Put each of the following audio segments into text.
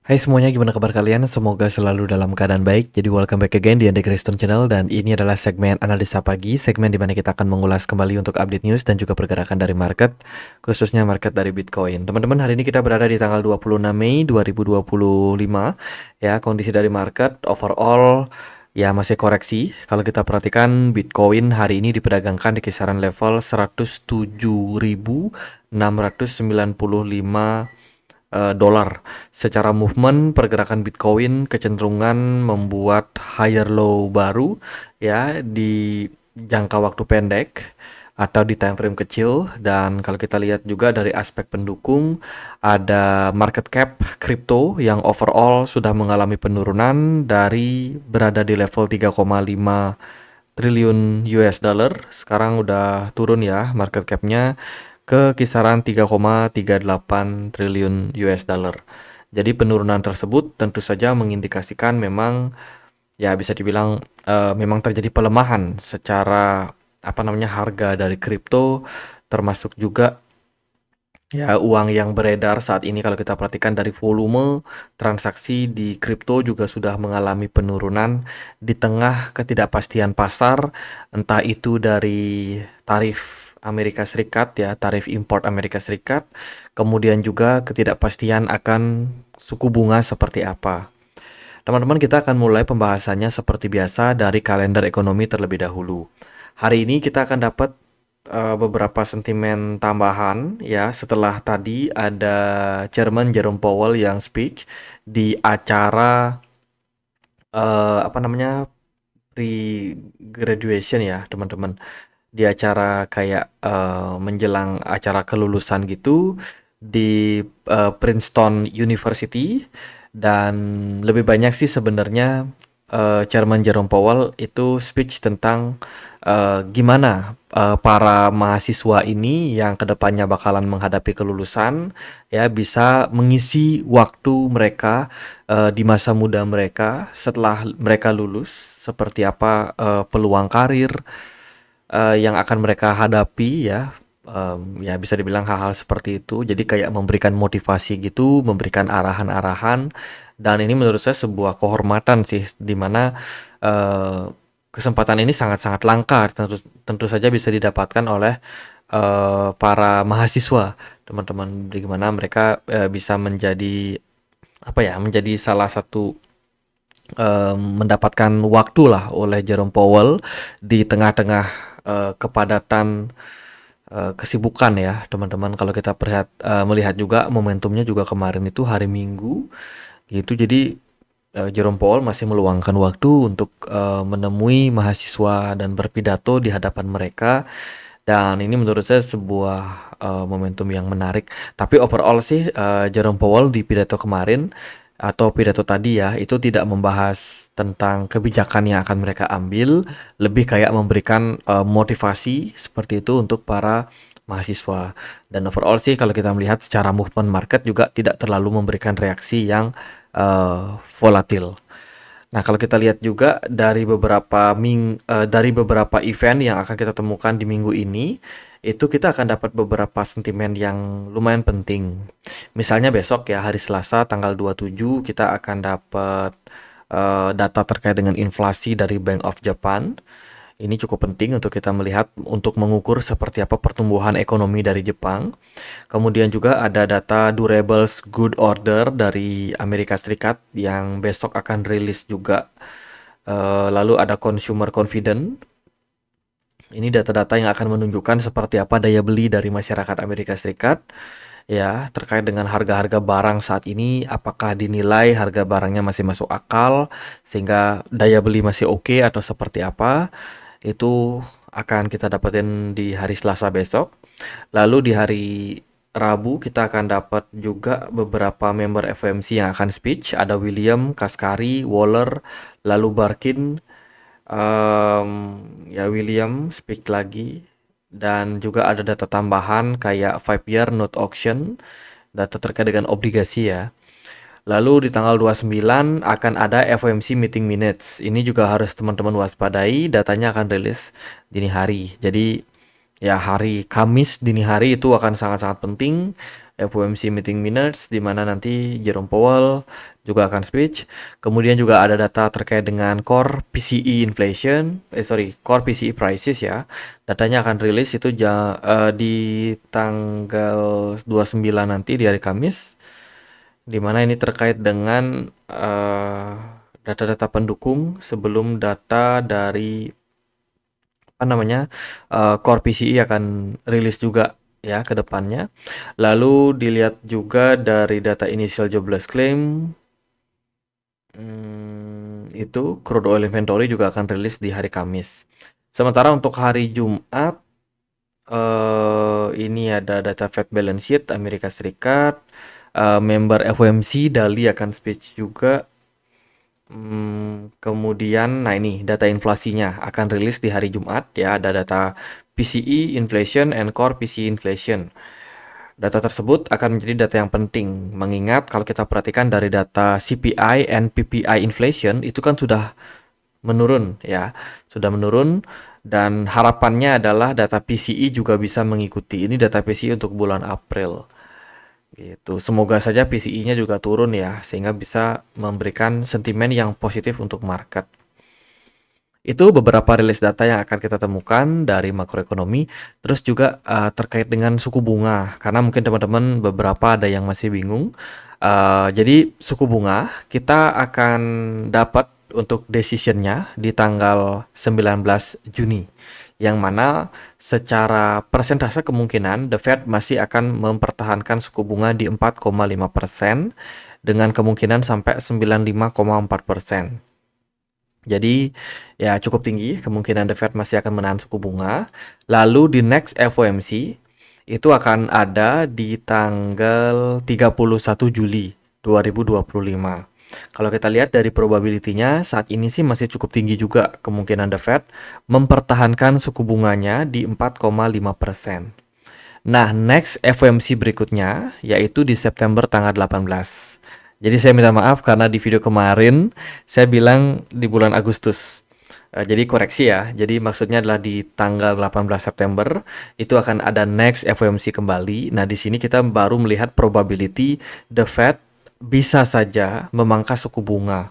Hai semuanya, gimana kabar kalian? Semoga selalu dalam keadaan baik. Jadi welcome back again di Ande Kriston Channel, dan ini adalah segmen Analisa Pagi, segmen di mana kita akan mengulas kembali untuk update news dan juga pergerakan dari market, khususnya market dari Bitcoin. Teman-teman, hari ini kita berada di tanggal 26 Mei 2025. Ya, kondisi dari market overall ya masih koreksi. Kalau kita perhatikan, Bitcoin hari ini diperdagangkan di kisaran level 107.695 dolar. Secara movement pergerakan Bitcoin kecenderungan membuat higher low baru ya di jangka waktu pendek atau di time frame kecil. Dan kalau kita lihat juga dari aspek pendukung, ada market cap crypto yang overall sudah mengalami penurunan dari berada di level 3,5 triliun US dollar. Sekarang udah turun ya market capnya ke kisaran 3,38 triliun US dollar. Jadi penurunan tersebut tentu saja mengindikasikan memang ya bisa dibilang memang terjadi pelemahan secara harga dari kripto, termasuk juga ya uang yang beredar saat ini. Kalau kita perhatikan dari volume transaksi di kripto juga sudah mengalami penurunan di tengah ketidakpastian pasar, entah itu dari tarif Amerika Serikat ya, tarif import Amerika Serikat, kemudian juga ketidakpastian akan suku bunga seperti apa. Teman-teman, kita akan mulai pembahasannya seperti biasa dari kalender ekonomi terlebih dahulu. Hari ini kita akan dapat beberapa sentimen tambahan ya setelah tadi ada Chairman Jerome Powell yang speak di acara pre-graduation ya teman-teman, di acara kayak menjelang acara kelulusan gitu di Princeton University. Dan lebih banyak sih sebenarnya Chairman Jerome Powell itu speech tentang gimana para mahasiswa ini yang kedepannya bakalan menghadapi kelulusan ya bisa mengisi waktu mereka di masa muda mereka setelah mereka lulus, seperti apa peluang karir yang akan mereka hadapi ya. Ya bisa dibilang hal-hal seperti itu. Jadi kayak memberikan motivasi gitu, memberikan arahan-arahan. Dan ini menurut saya sebuah kehormatan sih, dimana kesempatan ini sangat-sangat langka. Tentu saja bisa didapatkan oleh para mahasiswa, teman-teman. Di mana mereka bisa menjadi menjadi salah satu mendapatkan waktu lah oleh Jerome Powell di tengah-tengah kepadatan kesibukan ya teman-teman. Kalau kita melihat juga momentumnya juga kemarin itu hari Minggu gitu. Jadi Jerome Powell masih meluangkan waktu untuk menemui mahasiswa dan berpidato di hadapan mereka. Dan ini menurut saya sebuah momentum yang menarik. Tapi overall sih Jerome Powell di pidato kemarin atau pidato tadi ya, itu tidak membahas tentang kebijakan yang akan mereka ambil, lebih kayak memberikan motivasi seperti itu untuk para mahasiswa. Dan overall sih kalau kita melihat secara movement market juga tidak terlalu memberikan reaksi yang volatil. Nah, kalau kita lihat juga dari beberapa event yang akan kita temukan di minggu ini, itu kita akan dapat beberapa sentimen yang lumayan penting. Misalnya besok ya, hari Selasa tanggal 27 kita akan dapat data terkait dengan inflasi dari Bank of Japan. Ini cukup penting untuk kita melihat untuk mengukur seperti apa pertumbuhan ekonomi dari Jepang. Kemudian juga ada data durables good order dari Amerika Serikat yang besok akan rilis juga. Lalu ada consumer confidence. Ini data-data yang akan menunjukkan seperti apa daya beli dari masyarakat Amerika Serikat ya, terkait dengan harga-harga barang saat ini, apakah dinilai harga barangnya masih masuk akal sehingga daya beli masih oke atau seperti apa. Itu akan kita dapetin di hari Selasa besok. Lalu di hari Rabu kita akan dapat juga beberapa member FOMC yang akan speech. Ada William, Kaskari, Waller, lalu Barkin. Ya William speak lagi. Dan juga ada data tambahan kayak 5-year note auction, data terkait dengan obligasi ya. Lalu di tanggal 29 akan ada FOMC meeting minutes. Ini juga harus teman-teman waspadai, datanya akan rilis dini hari. Jadi ya hari Kamis dini hari itu akan sangat-sangat penting FOMC meeting minutes di mana nanti Jerome Powell juga akan speech. Kemudian juga ada data terkait dengan core PCE inflation, core PCE prices ya. Datanya akan rilis itu di tanggal 29 nanti di hari Kamis, di mana ini terkait dengan data-data pendukung sebelum data dari apa namanya core PCE akan rilis juga ya ke depannya. Lalu dilihat juga dari data initial jobless claim, itu crude oil inventory juga akan rilis di hari Kamis. Sementara untuk hari Jumat ini ada data Fed balance sheet Amerika Serikat, member FOMC Dali akan speech juga. Kemudian, nah ini data inflasinya akan rilis di hari Jumat ya, ada data PCE inflation and core PCE inflation. Data tersebut akan menjadi data yang penting, mengingat kalau kita perhatikan dari data CPI and PPI inflation itu kan sudah menurun ya, sudah menurun, dan harapannya adalah data PCE juga bisa mengikuti. Ini data PCE untuk bulan April. Gitu. Semoga saja PCI-nya juga turun ya, sehingga bisa memberikan sentimen yang positif untuk market. Itu beberapa rilis data yang akan kita temukan dari makroekonomi, terus juga terkait dengan suku bunga, karena mungkin teman-teman beberapa ada yang masih bingung. Jadi suku bunga kita akan dapat untuk decision-nya di tanggal 19 Juni. Yang mana secara persentase kemungkinan The Fed masih akan mempertahankan suku bunga di 4,5% dengan kemungkinan sampai 95,4%. Jadi ya cukup tinggi kemungkinan The Fed masih akan menahan suku bunga. Lalu di next FOMC itu akan ada di tanggal 31 Juli 2025. Kalau kita lihat dari probability-nya saat ini sih masih cukup tinggi juga kemungkinan The Fed mempertahankan suku bunganya di 4,5%. Nah, next FOMC berikutnya yaitu di September tanggal 18. Jadi saya minta maaf karena di video kemarin saya bilang di bulan Agustus. Jadi koreksi ya. Jadi maksudnya adalah di tanggal 18 September itu akan ada next FOMC kembali. Nah, di sini kita baru melihat probability The Fed bisa saja memangkas suku bunga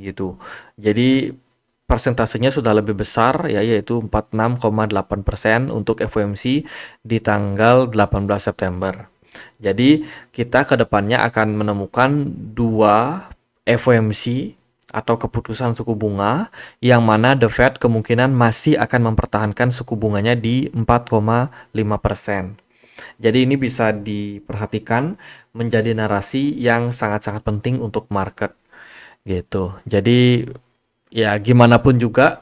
gitu. Jadi persentasenya sudah lebih besar ya, yaitu 46,8% untuk FOMC di tanggal 18 September. Jadi kita ke depannya akan menemukan dua FOMC atau keputusan suku bunga yang mana The Fed kemungkinan masih akan mempertahankan suku bunganya di 4,5%. Jadi ini bisa diperhatikan menjadi narasi yang sangat-sangat penting untuk market gitu. Jadi ya gimana pun juga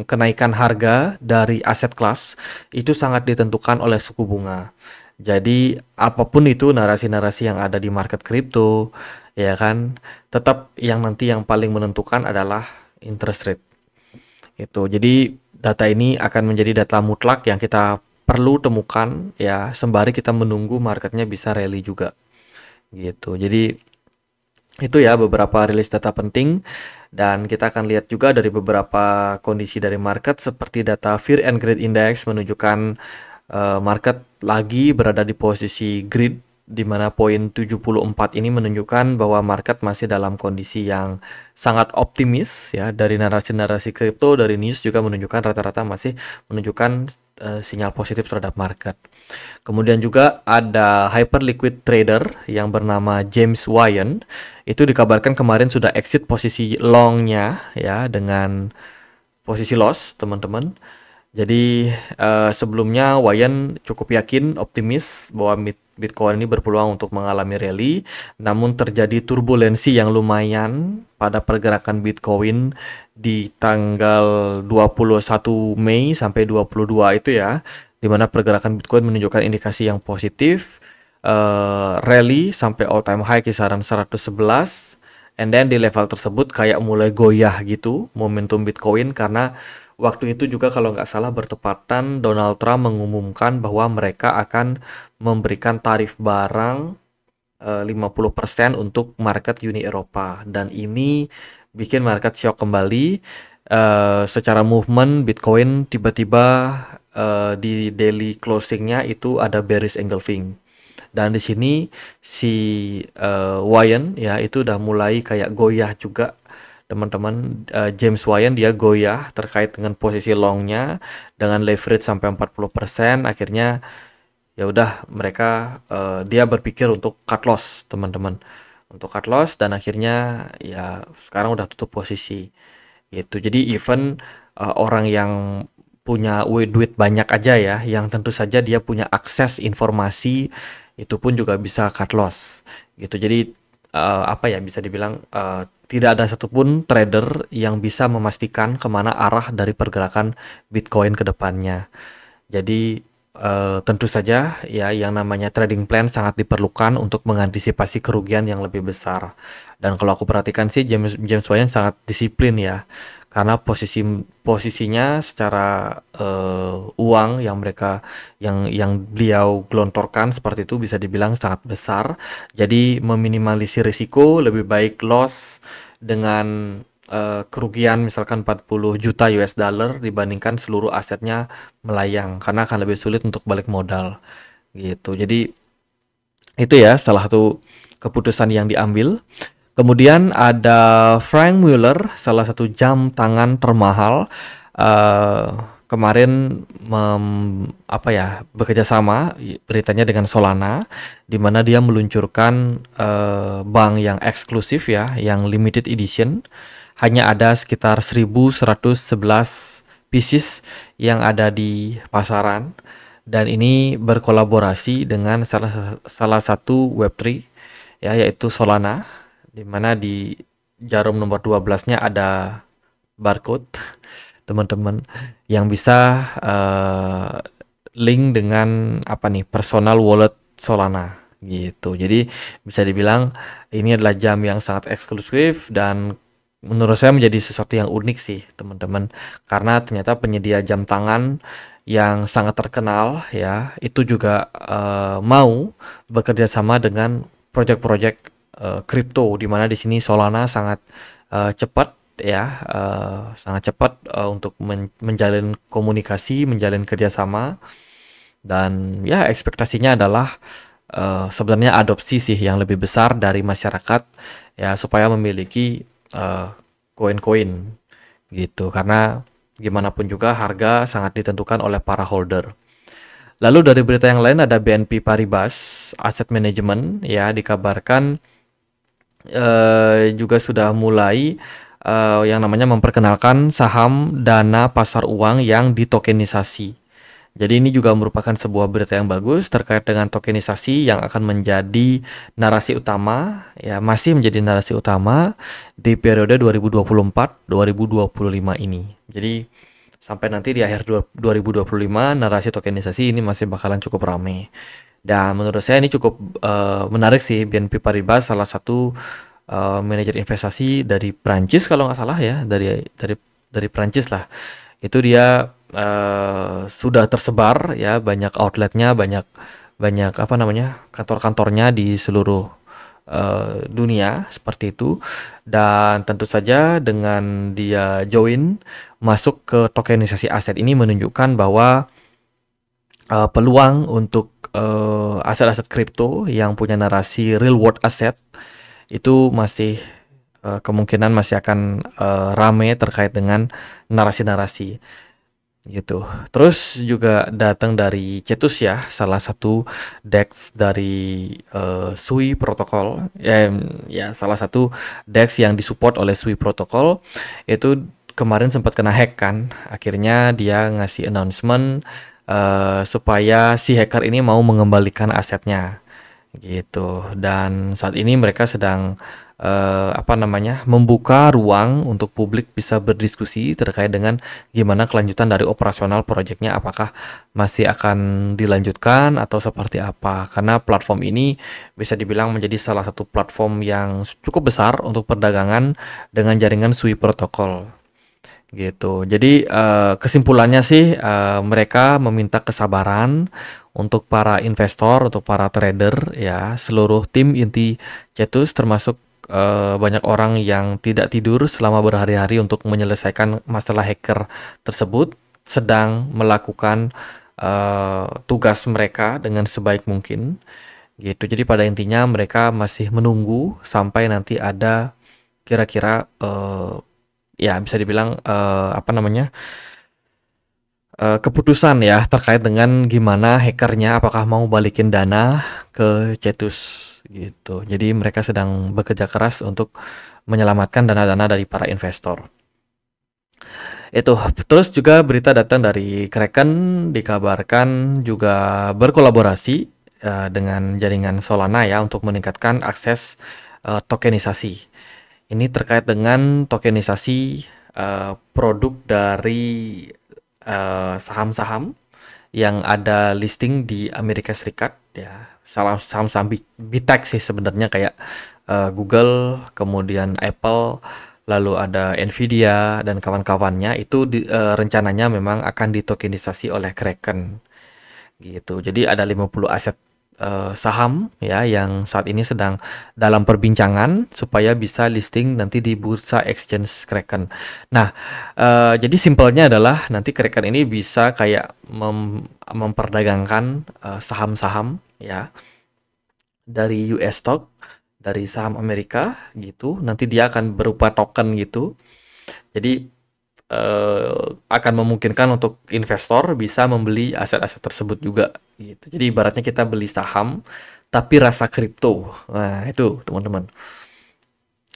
kenaikan harga dari aset kelas itu sangat ditentukan oleh suku bunga. Jadi apapun itu narasi-narasi yang ada di market kripto ya kan, tetap yang paling menentukan adalah interest rate. Itu. Jadi data ini akan menjadi data mutlak yang kita perlu temukan ya sembari kita menunggu marketnya bisa rally juga gitu. Jadi itu ya beberapa rilis data penting, dan kita akan lihat juga dari beberapa kondisi dari market seperti data Fear and Greed Index menunjukkan market lagi berada di posisi greed, di mana poin 74 ini menunjukkan bahwa market masih dalam kondisi yang sangat optimis ya. Dari narasi-narasi kripto, dari news juga menunjukkan rata-rata masih menunjukkan sinyal positif terhadap market. Kemudian juga ada hyper liquid trader yang bernama James Ryan. Itu dikabarkan kemarin sudah exit posisi long-nya ya dengan posisi loss, teman-teman. Jadi sebelumnya Ryan cukup yakin, optimis bahwa Bitcoin ini berpeluang untuk mengalami rally, namun terjadi turbulensi yang lumayan pada pergerakan Bitcoin di tanggal 21 Mei sampai 22 itu ya, di mana pergerakan Bitcoin menunjukkan indikasi yang positif, rally sampai all time high kisaran 111, and then di level tersebut kayak mulai goyah gitu momentum Bitcoin, karena waktu itu juga kalau nggak salah bertepatan Donald Trump mengumumkan bahwa mereka akan memberikan tarif barang 50% untuk market Uni Eropa, dan ini bikin market shock kembali. Secara movement Bitcoin tiba-tiba di daily closingnya itu ada bearish engulfing. Dan di sini si Wyan ya itu udah mulai kayak goyah juga teman-teman. James Wyan dia goyah terkait dengan posisi longnya dengan leverage sampai 40%. Akhirnya ya udah mereka dia berpikir untuk cut loss teman-teman, untuk cut loss, dan akhirnya ya sekarang udah tutup posisi gitu. Jadi even orang yang punya duit banyak aja ya, yang tentu saja dia punya akses informasi, itu pun juga bisa cut loss gitu. Jadi apa ya, bisa dibilang tidak ada satupun trader yang bisa memastikan kemana arah dari pergerakan Bitcoin ke depannya. Jadi tentu saja ya yang namanya trading plan sangat diperlukan untuk mengantisipasi kerugian yang lebih besar. Dan kalau aku perhatikan sih James Ryan sangat disiplin ya. Karena posisinya secara uang yang beliau gelontorkan seperti itu bisa dibilang sangat besar. Jadi meminimalisir risiko, lebih baik loss dengan kerugian misalkan 40 juta US dollar dibandingkan seluruh asetnya melayang, karena akan lebih sulit untuk balik modal gitu. Jadi itu ya salah satu keputusan yang diambil. Kemudian ada Frank Mueller, salah satu jam tangan termahal, kemarin bekerja sama beritanya dengan Solana, di mana dia meluncurkan bank yang eksklusif ya, yang limited edition. Hanya ada sekitar 1111 pieces yang ada di pasaran, dan ini berkolaborasi dengan salah satu Web3 ya, yaitu Solana, di mana di jarum nomor 12-nya ada barcode teman-teman, yang bisa link dengan personal wallet Solana gitu. Jadi bisa dibilang ini adalah jam yang sangat eksklusif, dan menurut saya menjadi sesuatu yang unik sih teman-teman, karena ternyata penyedia jam tangan yang sangat terkenal ya itu juga mau bekerja sama dengan proyek-proyek kripto, di mana di sini Solana sangat cepat ya, sangat cepat untuk menjalin komunikasi, menjalin kerjasama, dan ya ekspektasinya adalah sebenarnya adopsi sih yang lebih besar dari masyarakat ya, supaya memiliki koin-koin gitu, karena gimana pun juga harga sangat ditentukan oleh para holder. Lalu dari berita yang lain ada BNP Paribas Asset Management ya, dikabarkan juga sudah mulai yang namanya memperkenalkan saham dana pasar uang yang ditokenisasi. Jadi ini juga merupakan sebuah berita yang bagus terkait dengan tokenisasi yang akan menjadi narasi utama ya, masih menjadi narasi utama di periode 2024-2025 ini. Jadi sampai nanti di akhir 2025 narasi tokenisasi ini masih bakalan cukup ramai. Dan menurut saya ini cukup menarik sih. BNP Paribas salah satu manajer investasi dari Prancis kalau nggak salah ya, dari Prancis lah. Itu dia sudah tersebar ya, banyak outletnya, banyak kantor-kantornya di seluruh dunia seperti itu. Dan tentu saja dengan dia join masuk ke tokenisasi aset ini menunjukkan bahwa peluang untuk aset-aset kripto yang punya narasi real world asset itu masih kemungkinan masih akan rame terkait dengan narasi-narasi gitu. Terus juga datang dari Cetus ya, salah satu DEX dari Sui Protocol ya, salah satu DEX yang disupport oleh Sui Protocol. Itu kemarin sempat kena hack kan, akhirnya dia ngasih announcement supaya si hacker ini mau mengembalikan asetnya gitu. Dan saat ini mereka sedang membuka ruang untuk publik bisa berdiskusi terkait dengan gimana kelanjutan dari operasional proyeknya, apakah masih akan dilanjutkan atau seperti apa, karena platform ini bisa dibilang menjadi salah satu platform yang cukup besar untuk perdagangan dengan jaringan Sui Protocol gitu. Jadi kesimpulannya sih mereka meminta kesabaran untuk para investor, untuk para trader ya, seluruh tim inti Cetus, termasuk banyak orang yang tidak tidur selama berhari-hari untuk menyelesaikan masalah hacker tersebut, sedang melakukan tugas mereka dengan sebaik mungkin. gitu. Jadi pada intinya mereka masih menunggu sampai nanti ada kira-kira ya bisa dibilang apa namanya keputusan ya terkait dengan gimana hackernya apakah mau balikin dana ke Cetus gitu. Jadi mereka sedang bekerja keras untuk menyelamatkan dana-dana dari para investor. Itu terus juga berita datang dari Kraken, dikabarkan juga berkolaborasi dengan jaringan Solana ya untuk meningkatkan akses tokenisasi. Ini terkait dengan tokenisasi produk dari saham-saham yang ada listing di Amerika Serikat ya. Saham-saham big tech sih sebenarnya kayak Google, kemudian Apple, lalu ada Nvidia dan kawan-kawannya itu rencananya memang akan ditokenisasi oleh Kraken gitu. Jadi ada 50 aset saham ya yang saat ini sedang dalam perbincangan supaya bisa listing nanti di bursa exchange Kraken. Nah, jadi simpelnya adalah nanti Kraken ini bisa kayak memperdagangkan saham-saham ya dari US stock, dari saham Amerika gitu. Nanti dia akan berupa token gitu. Jadi akan memungkinkan untuk investor bisa membeli aset-aset tersebut juga gitu. Jadi ibaratnya kita beli saham tapi rasa kripto. Nah, itu teman-teman.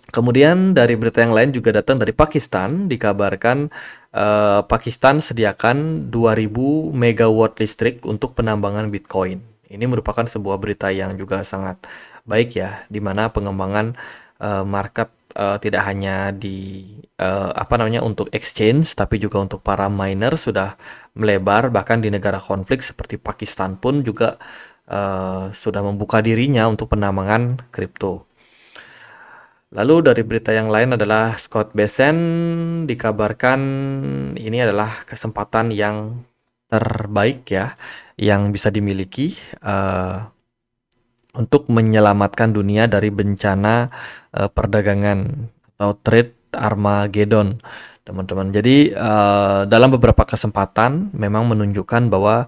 Kemudian dari berita yang lain juga datang dari Pakistan, dikabarkan Pakistan sediakan 2000 megawatt listrik untuk penambangan Bitcoin. Ini merupakan sebuah berita yang juga sangat baik ya, di mana pengembangan market tidak hanya di apa namanya untuk exchange tapi juga untuk para miner sudah melebar, bahkan di negara konflik seperti Pakistan pun juga sudah membuka dirinya untuk penambangan kripto. Lalu dari berita yang lain adalah Scott Bessent, dikabarkan ini adalah kesempatan yang terbaik ya yang bisa dimiliki untuk menyelamatkan dunia dari bencana perdagangan atau trade Armageddon, teman-teman. Jadi dalam beberapa kesempatan memang menunjukkan bahwa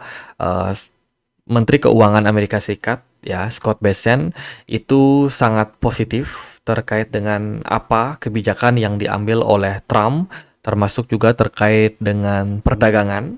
Menteri Keuangan Amerika Serikat ya Scott Bessent itu sangat positif terkait dengan apa kebijakan yang diambil oleh Trump, termasuk juga terkait dengan perdagangan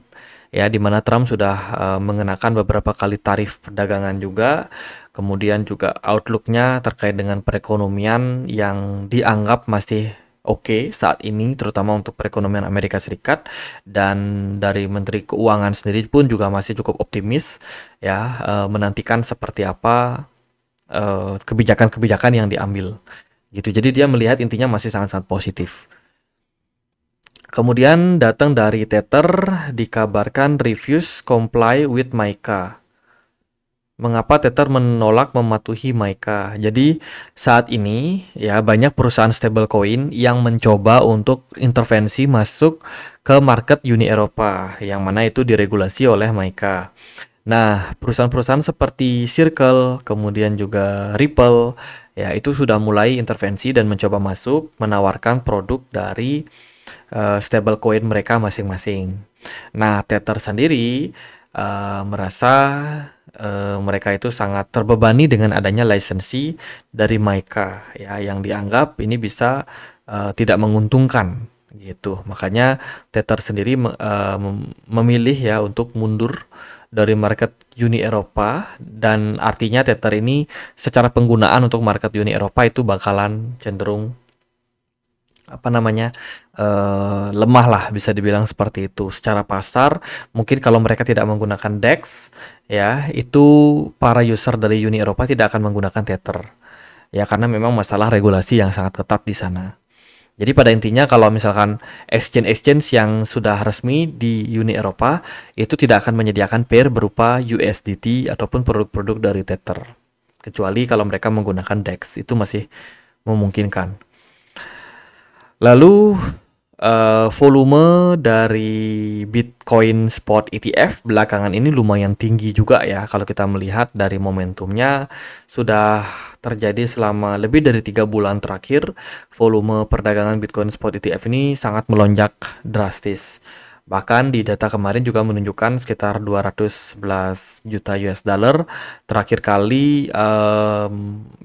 ya, di mana Trump sudah mengenakan beberapa kali tarif perdagangan juga. Kemudian juga outlook-nya terkait dengan perekonomian yang dianggap masih oke saat ini, terutama untuk perekonomian Amerika Serikat. Dan dari Menteri Keuangan sendiri pun juga masih cukup optimis ya, menantikan seperti apa kebijakan-kebijakan yang diambil gitu. Jadi dia melihat intinya masih sangat-sangat positif. Kemudian datang dari Tether, dikabarkan refuse comply with MiCA. Mengapa Tether menolak mematuhi MiCA? Jadi saat ini ya banyak perusahaan stablecoin yang mencoba untuk intervensi masuk ke market Uni Eropa yang mana itu diregulasi oleh MiCA. Nah, perusahaan-perusahaan seperti Circle, kemudian juga Ripple, ya itu sudah mulai intervensi dan mencoba masuk menawarkan produk dari stablecoin mereka masing-masing. Nah, Tether sendiri merasa mereka itu sangat terbebani dengan adanya lisensi dari MiCA ya yang dianggap ini bisa tidak menguntungkan gitu. Makanya Tether sendiri memilih ya untuk mundur dari market Uni Eropa, dan artinya Tether ini secara penggunaan untuk market Uni Eropa itu bakalan cenderung apa namanya lemah lah, bisa dibilang seperti itu. Secara pasar mungkin kalau mereka tidak menggunakan DEX ya itu para user dari Uni Eropa tidak akan menggunakan Tether ya, karena memang masalah regulasi yang sangat ketat di sana. Jadi pada intinya kalau misalkan exchange yang sudah resmi di Uni Eropa itu tidak akan menyediakan pair berupa USDT ataupun produk-produk dari Tether, kecuali kalau mereka menggunakan DEX itu masih memungkinkan. Lalu volume dari Bitcoin Spot ETF belakangan ini lumayan tinggi juga ya. Kalau kita melihat dari momentumnya sudah terjadi selama lebih dari 3 bulan terakhir, volume perdagangan Bitcoin Spot ETF ini sangat melonjak drastis. Bahkan di data kemarin juga menunjukkan sekitar 211 juta US dollar. Terakhir kali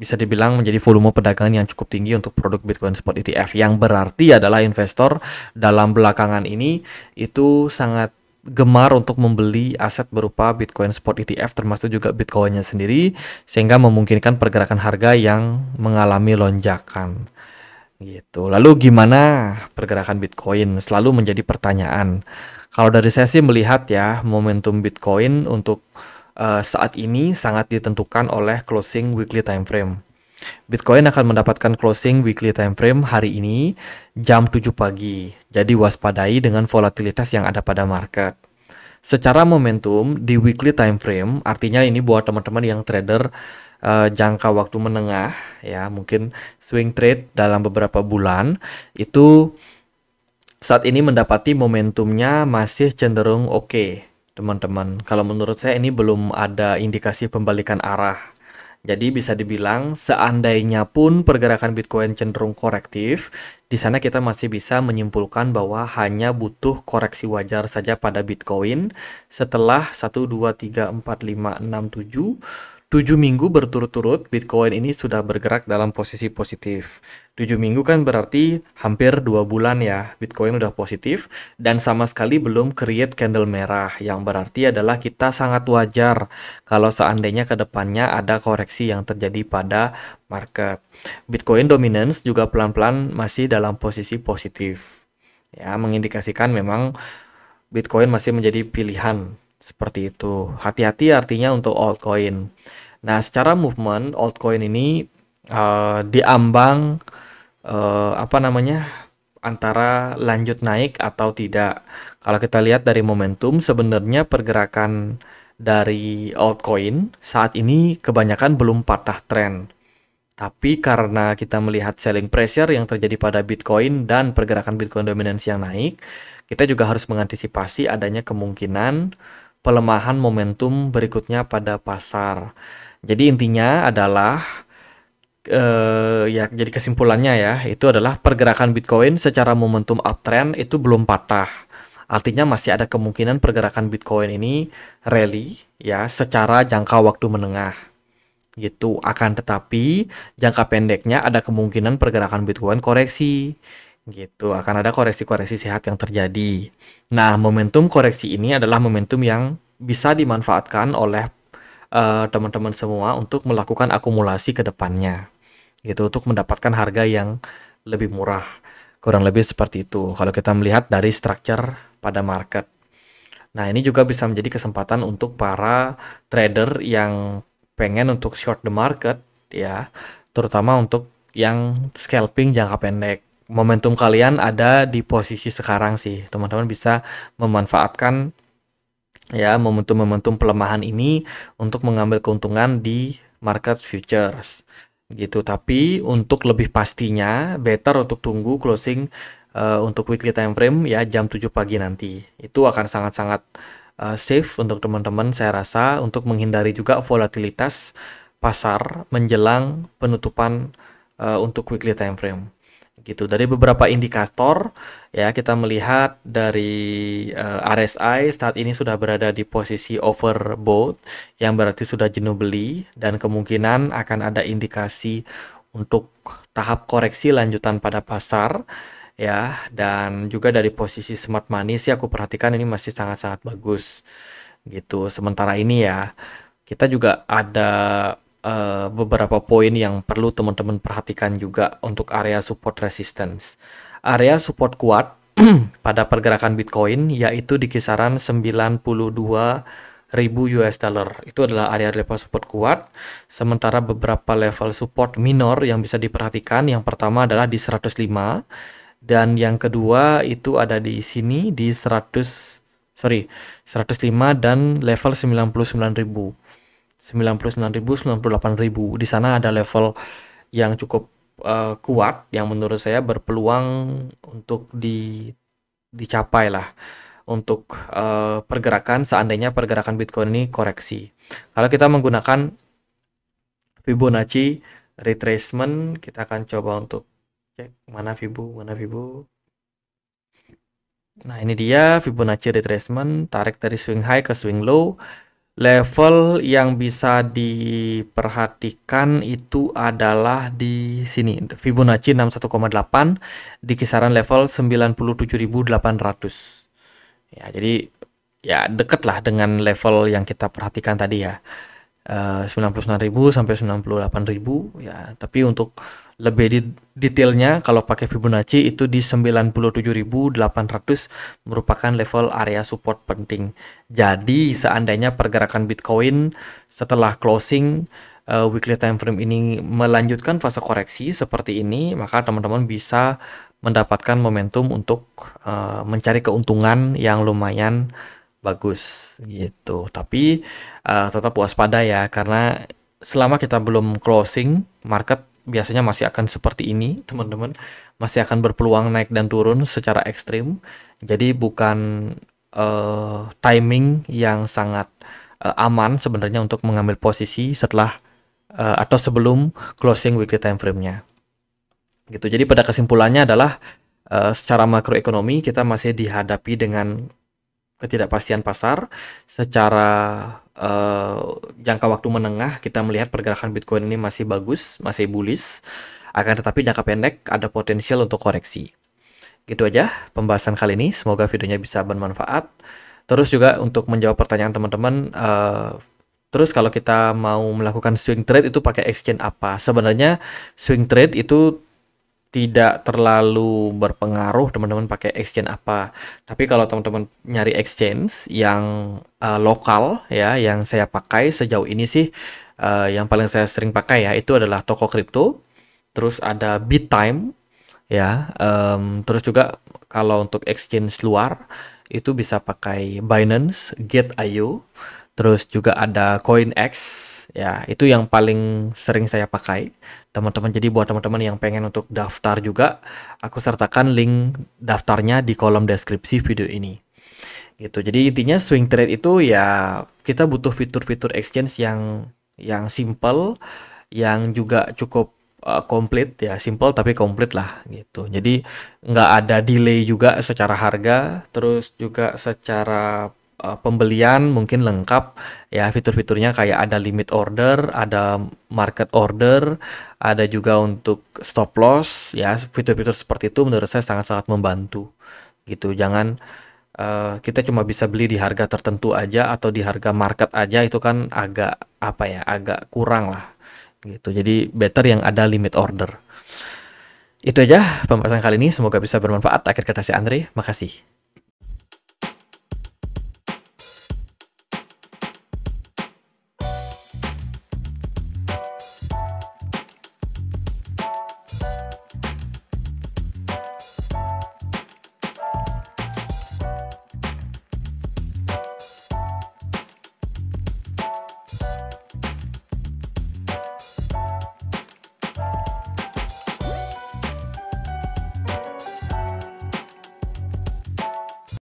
bisa dibilang menjadi volume perdagangan yang cukup tinggi untuk produk Bitcoin Spot ETF, yang berarti adalah investor dalam belakangan ini itu sangat gemar untuk membeli aset berupa Bitcoin Spot ETF, termasuk juga Bitcoinnya sendiri, sehingga memungkinkan pergerakan harga yang mengalami lonjakan. Gitu. Lalu gimana pergerakan Bitcoin? Selalu menjadi pertanyaan. Kalau dari saya sih melihat ya, momentum Bitcoin untuk saat ini sangat ditentukan oleh closing weekly time frame. Bitcoin akan mendapatkan closing weekly time frame hari ini jam 7 pagi. Jadi waspadai dengan volatilitas yang ada pada market. Secara momentum di weekly time frame, artinya ini buat teman-teman yang trader jangka waktu menengah ya, mungkin swing trade dalam beberapa bulan, itu saat ini mendapati momentumnya masih cenderung oke, teman-teman. Kalau menurut saya ini belum ada indikasi pembalikan arah. Jadi bisa dibilang seandainya pun pergerakan Bitcoin cenderung korektif, di sana kita masih bisa menyimpulkan bahwa hanya butuh koreksi wajar saja pada Bitcoin setelah 7 minggu berturut-turut Bitcoin ini sudah bergerak dalam posisi positif. 7 minggu kan berarti hampir 2 bulan ya Bitcoin udah positif dan sama sekali belum create candle merah, yang berarti adalah kita sangat wajar kalau seandainya ke depannya ada koreksi yang terjadi pada market. Bitcoin dominance juga pelan-pelan masih dalam posisi positif. Ya, mengindikasikan memang Bitcoin masih menjadi pilihan seperti itu. Hati-hati artinya untuk altcoin. Nah, secara movement altcoin ini diambang apa namanya, antara lanjut naik atau tidak. Kalau kita lihat dari momentum, sebenarnya pergerakan dari altcoin saat ini kebanyakan belum patah tren. Tapi karena kita melihat selling pressure yang terjadi pada Bitcoin dan pergerakan Bitcoin dominance yang naik, kita juga harus mengantisipasi adanya kemungkinan pelemahan momentum berikutnya pada pasar. Jadi intinya adalah ya, jadi kesimpulannya ya, itu adalah pergerakan Bitcoin secara momentum uptrend itu belum patah. Artinya masih ada kemungkinan pergerakan Bitcoin ini rally ya secara jangka waktu menengah gitu. Akan tetapi jangka pendeknya ada kemungkinan pergerakan Bitcoin koreksi gitu. Akan ada koreksi-koreksi sehat yang terjadi. Nah, momentum koreksi ini adalah momentum yang bisa dimanfaatkan oleh teman-teman semua untuk melakukan akumulasi ke depannya gitu, untuk mendapatkan harga yang lebih murah. Kurang lebih seperti itu kalau kita melihat dari structure pada market. Nah, ini juga bisa menjadi kesempatan untuk para trader yang pengen untuk short the market ya, terutama untuk yang scalping jangka pendek. Momentum kalian ada di posisi sekarang sih. Teman-teman bisa memanfaatkan ya momentum-momentum pelemahan ini untuk mengambil keuntungan di market futures gitu. Tapi untuk lebih pastinya better untuk tunggu closing untuk weekly time frame ya jam 7 pagi nanti. Itu akan sangat-sangat safe untuk teman-teman saya rasa, untuk menghindari juga volatilitas pasar menjelang penutupan untuk weekly time frame gitu. Dari beberapa indikator ya, kita melihat dari RSI saat ini sudah berada di posisi overbought, yang berarti sudah jenuh beli dan kemungkinan akan ada indikasi untuk tahap koreksi lanjutan pada pasar ya. Dan juga dari posisi smart money sih aku perhatikan ini masih sangat-sangat bagus gitu. Sementara ini ya, kita juga ada beberapa poin yang perlu teman-teman perhatikan juga untuk area support resistance. Area support kuat pada pergerakan Bitcoin yaitu di kisaran 92.000 US dollar. Itu adalah area level support kuat. Sementara beberapa level support minor yang bisa diperhatikan, yang pertama adalah di 105 dan yang kedua itu ada di sini di 105 dan level 99.000. 99.000, 98.000. Di sana ada level yang cukup kuat yang menurut saya berpeluang untuk dicapai lah untuk pergerakan seandainya pergerakan Bitcoin ini koreksi. Kalau kita menggunakan Fibonacci retracement, kita akan coba untuk cek mana Fibo. Nah, ini dia Fibonacci retracement, tarik dari swing high ke swing low. Level yang bisa diperhatikan itu adalah di sini, Fibonacci 61,8 di kisaran level 97.800. Ya, jadi ya deket lah dengan level yang kita perhatikan tadi ya. 99.000 sampai 98.000 ya. Tapi untuk lebih detailnya kalau pakai Fibonacci itu di 97.800 merupakan level area support penting. Jadi seandainya pergerakan Bitcoin setelah closing weekly time frame ini melanjutkan fase koreksi seperti ini, maka teman-teman bisa mendapatkan momentum untuk mencari keuntungan yang lumayan bagus gitu. Tapi tetap waspada ya, karena selama kita belum closing, market biasanya masih akan seperti ini, teman-teman. Masih akan berpeluang naik dan turun secara ekstrim. Jadi bukan timing yang sangat aman sebenarnya untuk mengambil posisi setelah atau sebelum closing weekly time frame-nya. Gitu. Jadi pada kesimpulannya adalah secara makroekonomi kita masih dihadapi dengan ketidakpastian pasar. Secara jangka waktu menengah kita melihat pergerakan Bitcoin ini masih bagus, masih bullish. Akan tetapi jangka pendek ada potensial untuk koreksi. Gitu aja pembahasan kali ini. Semoga videonya bisa bermanfaat. Terus juga untuk menjawab pertanyaan teman-teman, terus kalau kita mau melakukan swing trade itu pakai exchange apa? Sebenarnya swing trade itu tidak terlalu berpengaruh teman-teman pakai exchange apa. Tapi kalau teman-teman nyari exchange yang lokal ya, yang saya pakai sejauh ini sih yang paling saya sering pakai ya itu adalah Toko Kripto. Terus ada BitTime ya. Terus juga kalau untuk exchange luar itu bisa pakai Binance, Gate.io. Terus juga ada CoinEx ya, itu yang paling sering saya pakai teman-teman. Jadi buat teman-teman yang pengen untuk daftar juga, aku sertakan link daftarnya di kolom deskripsi video ini. Gitu. Jadi intinya swing trade itu ya kita butuh fitur-fitur exchange yang simple, yang juga cukup komplit ya, simple tapi komplit lah gitu. Jadi nggak ada delay juga secara harga, terus juga secara pembelian mungkin lengkap ya, fitur-fiturnya kayak ada limit order, ada market order, ada juga untuk stop loss ya. Fitur-fitur seperti itu menurut saya sangat-sangat membantu gitu. Jangan kita cuma bisa beli di harga tertentu aja atau di harga market aja, itu kan agak apa ya, agak kurang lah gitu. Jadi better yang ada limit order. Itu aja pembahasan kali ini, semoga bisa bermanfaat. Akhir kata saya Andre, makasih.